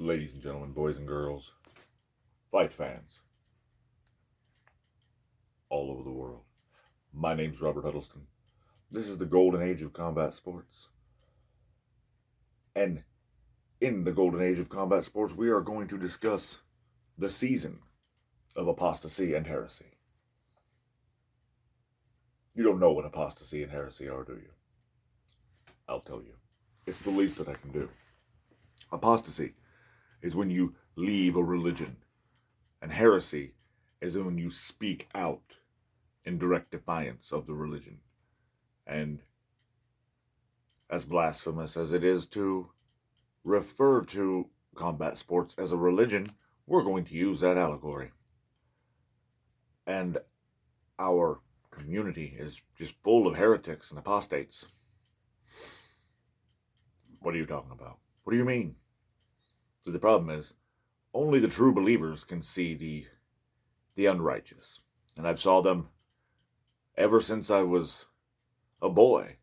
Ladies and gentlemen, boys and girls, fight fans all over the world. My name's Robert Huddleston. This is the golden age of combat sports. And in the golden age of combat sports, we are going to discuss the season of Apostasy and Heresy. You don't know what Apostasy and Heresy are, do you? I'll tell you. It's the least that I can do. Apostasy is when you leave a religion, and heresy is when you speak out in direct defiance of the religion. And as blasphemous as it is to refer to combat sports as a religion, we're going to use that allegory. And our community is just full of heretics and apostates. What are you talking about? What do you mean? So the problem is, only the true believers can see the unrighteous. And I've saw them ever since I was a boy.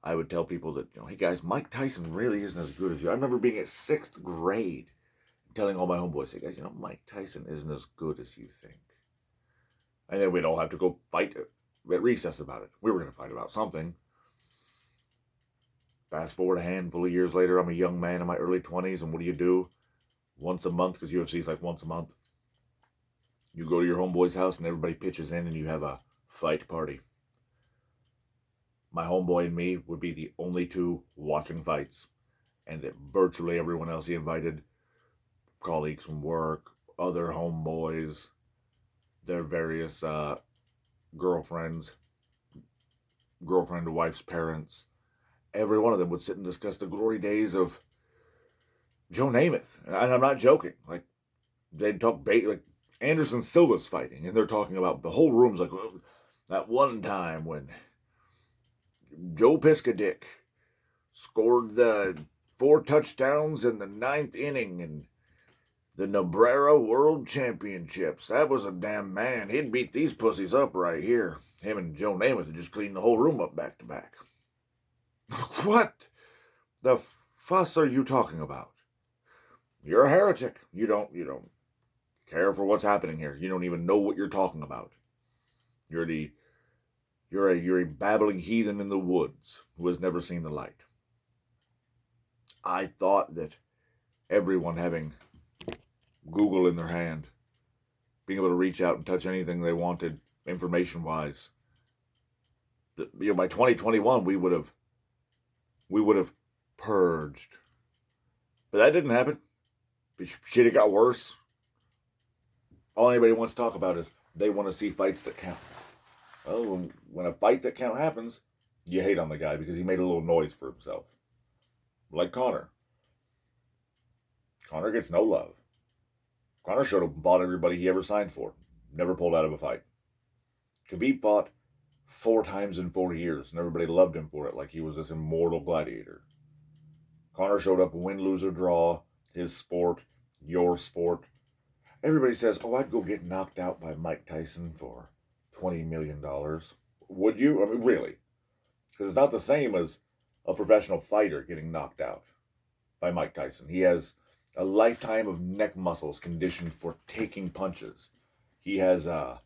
I would tell people that, hey guys, Mike Tyson really isn't as good as you. I remember being at 6th grade and telling all my homeboys, hey guys, Mike Tyson isn't as good as you think. And then we'd all have to go fight at recess about it. We were going to fight about something. Fast forward a handful of years later, I'm a young man in my early 20s, and what do? Once a month, because UFC is like once a month. You go to your homeboy's house and everybody pitches in and you have a fight party. My homeboy and me would be the only two watching fights, and virtually everyone else he invited, colleagues from work, other homeboys, their various girlfriend to wife's parents. Every one of them would sit and discuss the glory days of Joe Namath. And I'm not joking. Like, they'd talk like Anderson Silva's fighting, and they're talking about the whole room's like, well, that one time when Joe Piscadick scored the 4 touchdowns in the 9th inning and the Nebraska World Championships. That was a damn man. He'd beat these pussies up right here. Him and Joe Namath would just clean the whole room up back to back. What the fuss are you talking about? You're a heretic. You don't care for what's happening here. You don't even know what you're talking about. You're a babbling heathen in the woods who has never seen the light. I thought that everyone having Google in their hand, being able to reach out and touch anything they wanted information-wise, by 2021 we would have purged. But that didn't happen. Shit, it got worse. All anybody wants to talk about is they want to see fights that count. Well, when a fight that count happens, you hate on the guy because he made a little noise for himself. Like Conor. Conor gets no love. Conor showed up and fought everybody he ever signed for. Never pulled out of a fight. Khabib fought 4 times in 4 years, and everybody loved him for it like he was this immortal gladiator. Conor showed up, win, lose, or draw, his sport, your sport. Everybody says, I'd go get knocked out by Mike Tyson for $20 million. Would you? I mean, really? Because it's not the same as a professional fighter getting knocked out by Mike Tyson. He has a lifetime of neck muscles conditioned for taking punches. He has a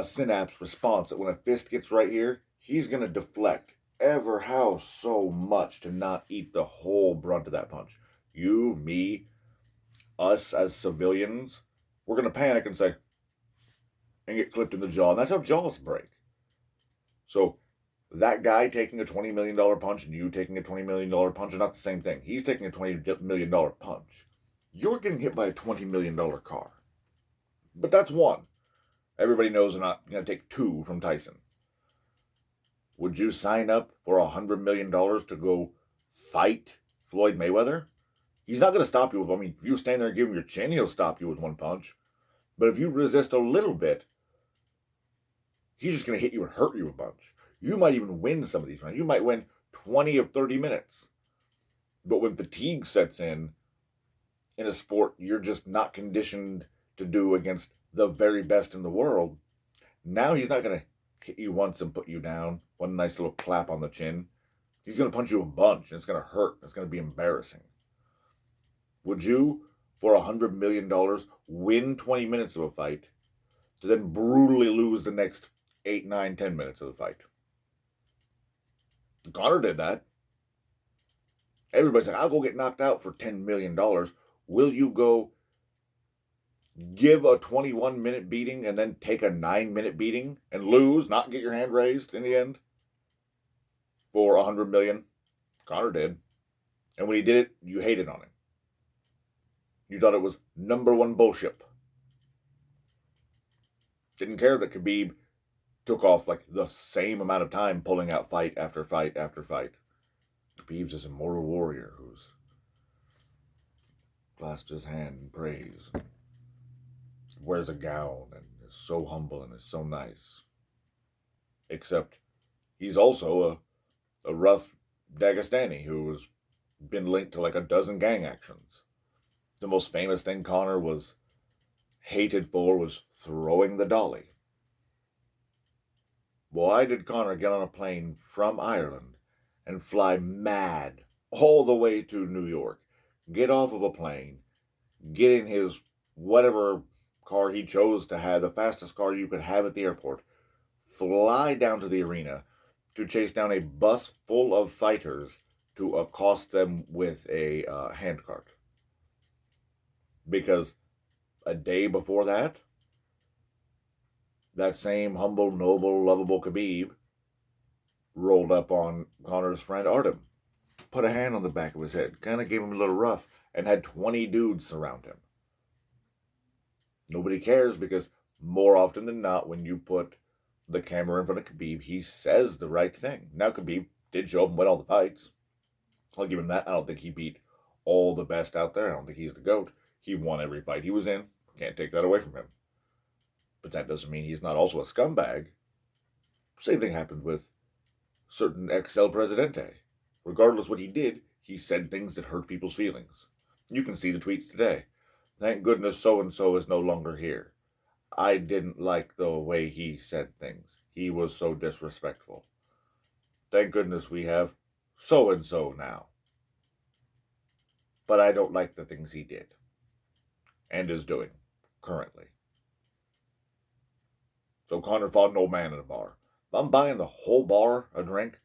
synapse response that when a fist gets right here, he's going to deflect ever how so much to not eat the whole brunt of that punch. You, me, us as civilians, we're going to panic and say, and get clipped in the jaw. And that's how jaws break. So that guy taking a $20 million punch and you taking a $20 million punch are not the same thing. He's taking a $20 million punch. You're getting hit by a $20 million car. But that's one. Everybody knows I'm not going to take 2 from Tyson. Would you sign up for $100 million to go fight Floyd Mayweather? He's not going to stop you. If you stand there and give him your chin, he'll stop you with 1 punch. But if you resist a little bit, he's just going to hit you and hurt you a bunch. You might even win some of these rounds. You might win 20 of 30 minutes. But when fatigue sets in a sport you're just not conditioned to do against the very best in the world, now he's not going to hit you once and put you down, one nice little clap on the chin. He's going to punch you a bunch, and it's going to hurt. It's going to be embarrassing. Would you, for $100 million, win 20 minutes of a fight to then brutally lose the next 8, 9, 10 minutes of the fight? Conor did that. Everybody's like, I'll go get knocked out for $10 million. Will you go give a 21-minute beating and then take a 9-minute beating and lose, not get your hand raised in the end for $100 million? Conor did. And when he did it, you hated on him. You thought it was number one bullshit. Didn't care that Khabib took off like the same amount of time pulling out fight after fight after fight. Khabib's this immortal warrior who's clasped his hand and prays, wears a gown and is so humble and is so nice. Except he's also a rough Dagestani who has been linked to like a dozen gang actions. The most famous thing Conor was hated for was throwing the dolly. Why did Conor get on a plane from Ireland and fly mad all the way to New York, get off of a plane, get in his whatever car he chose to have, the fastest car you could have at the airport, fly down to the arena to chase down a bus full of fighters to accost them with a handcart? Because a day before that, that same humble, noble, lovable Khabib rolled up on Conor's friend Artem, put a hand on the back of his head, kind of gave him a little rough, and had 20 dudes surround him. Nobody cares because more often than not, when you put the camera in front of Khabib, he says the right thing. Now, Khabib did show up and win all the fights. I'll give him that. I don't think he beat all the best out there. I don't think he's the GOAT. He won every fight he was in. Can't take that away from him. But that doesn't mean he's not also a scumbag. Same thing happened with certain ex-El Presidente. Regardless what he did, he said things that hurt people's feelings. You can see the tweets today. Thank goodness so-and-so is no longer here. I didn't like the way he said things. He was so disrespectful. Thank goodness we have so-and-so now. But I don't like the things he did and is doing currently. So Conor fought an old man in a bar. If I'm buying the whole bar a drink,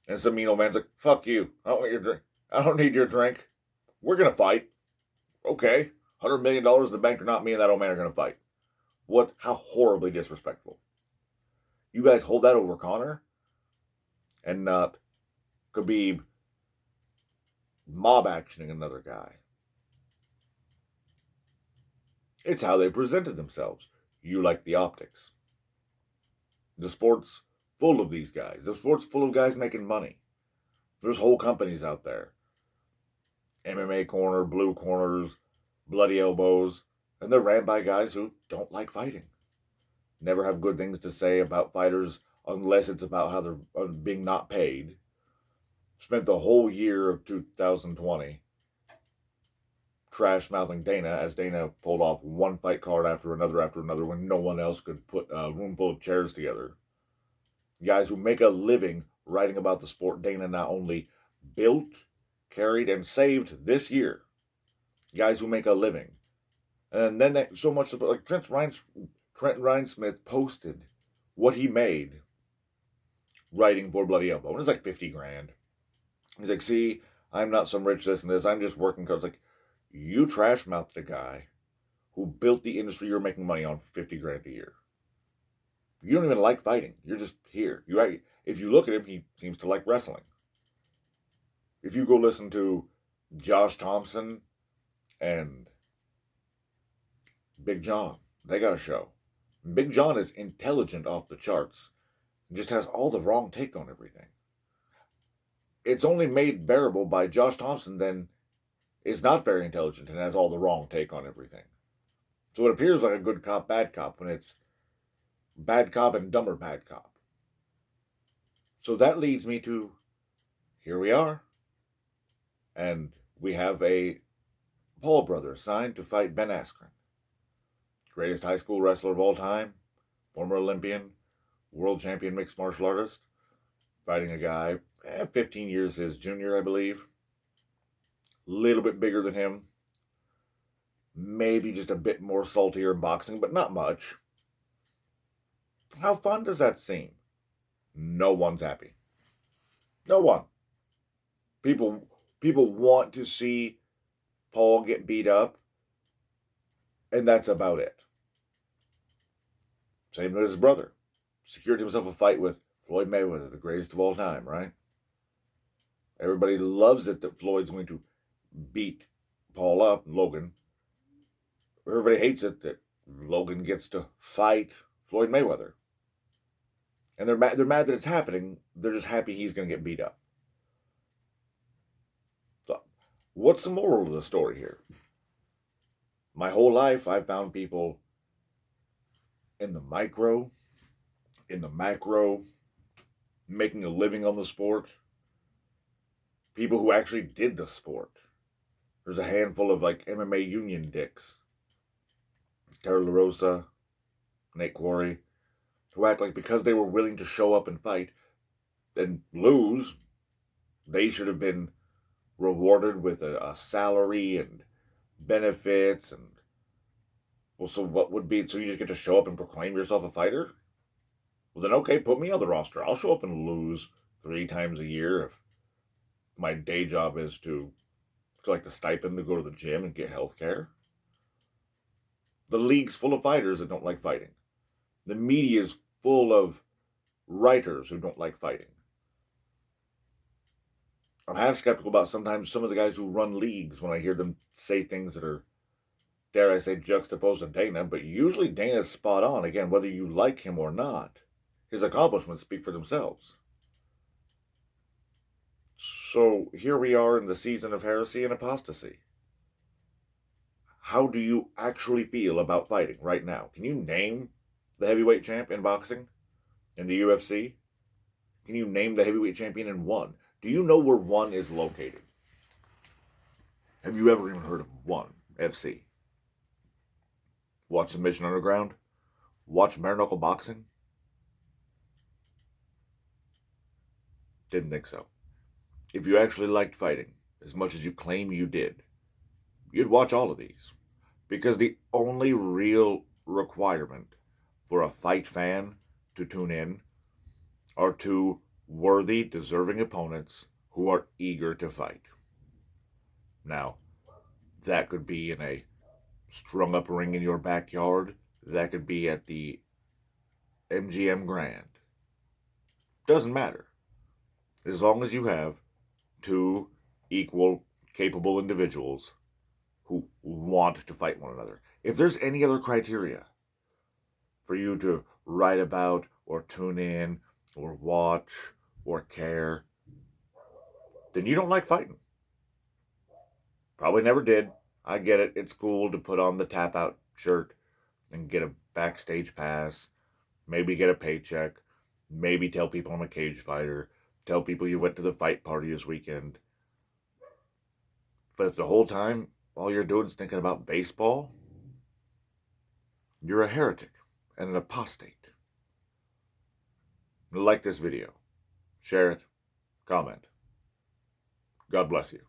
and some mean old man's like, fuck you, I don't want your drink. I don't need your drink. We're going to fight. Okay, $100 million in the bank or not, me and that old man are going to fight. What? How horribly disrespectful. You guys hold that over Conor and not Khabib mob actioning another guy. It's how they presented themselves. You like the optics. The sport's full of these guys. The sport's full of guys making money. There's whole companies out there. MMA Corner, Blue Corners, Bloody Elbows, and they're ran by guys who don't like fighting. Never have good things to say about fighters unless it's about how they're being not paid. Spent the whole year of 2020 trash-mouthing Dana as Dana pulled off one fight card after another when no one else could put a room full of chairs together. Guys who make a living writing about the sport Dana not only built, carried, and saved this year. Guys who make a living. And then that, so much, like Trent Rhinesmith posted what he made writing for Bloody Elbow. And it's like 50 grand. He's like, see, I'm not some rich this and this. I'm just working because like, you trash-mouthed a guy who built the industry you're making money on for 50 grand a year. You don't even like fighting. You're just here. If you look at him, he seems to like wrestling. If you go listen to Josh Thompson and Big John, they got a show. Big John is intelligent off the charts. Just has all the wrong take on everything. It's only made bearable by Josh Thompson then is not very intelligent and has all the wrong take on everything. So it appears like a good cop, bad cop when it's bad cop and dumber bad cop. So that leads me to, here we are. And we have a Paul brother signed to fight Ben Askren. Greatest high school wrestler of all time, former Olympian, world champion mixed martial artist, fighting a guy 15 years his junior, I believe. little bit bigger than him. Maybe just a bit more saltier in boxing, but not much. How fun does that seem? No one's happy. No one. People want to see Paul get beat up, and that's about it. Same with his brother. Secured himself a fight with Floyd Mayweather, the greatest of all time, right? Everybody loves it that Floyd's going to beat Paul up, Logan. Everybody hates it that Logan gets to fight Floyd Mayweather. And they're mad that it's happening. They're just happy he's going to get beat up. So, what's the moral of the story here? My whole life, I've found people in the micro, in the macro, making a living on the sport. People who actually did the sport. There's a handful of like MMA union dicks. Terry LaRosa, Nate Quarry, who act like because they were willing to show up and fight and lose, they should have been rewarded with a salary and benefits. And well, so what would be, so you just get to show up and proclaim yourself a fighter? Well then, okay, put me on the roster. I'll show up and lose 3 times a year if my day job is to collect a stipend to go to the gym and get health care. The league's full of fighters that don't like fighting. The media is full of writers who don't like fighting. I'm half skeptical about sometimes some of the guys who run leagues when I hear them say things that are, dare I say, juxtaposed to Dana, but usually Dana's spot on, again, whether you like him or not. His accomplishments speak for themselves. So here we are in the season of Heresy and Apostasy. How do you actually feel about fighting right now? Can you name the heavyweight champ in boxing? In the UFC? Can you name the heavyweight champion in ONE? Do you know where ONE is located? Have you ever even heard of ONE FC? Watch Submission Underground? Watch Bare Knuckle Boxing? Didn't think so. If you actually liked fighting as much as you claim you did, you'd watch all of these. Because the only real requirement for a fight fan to tune in are 2 worthy, deserving opponents who are eager to fight. Now, that could be in a strung up ring in your backyard. That could be at the MGM Grand. Doesn't matter. As long as you have 2 equal, capable individuals who want to fight one another. If there's any other criteria for you to write about or tune in or watch or care, then you don't like fighting. Probably never did. I get it. It's cool to put on the tap out shirt and get a backstage pass, maybe get a paycheck, maybe tell people I'm a cage fighter, tell people you went to the fight party this weekend. But if the whole time all you're doing is thinking about baseball, you're a heretic and an apostate. Like this video, share it, comment. God bless you.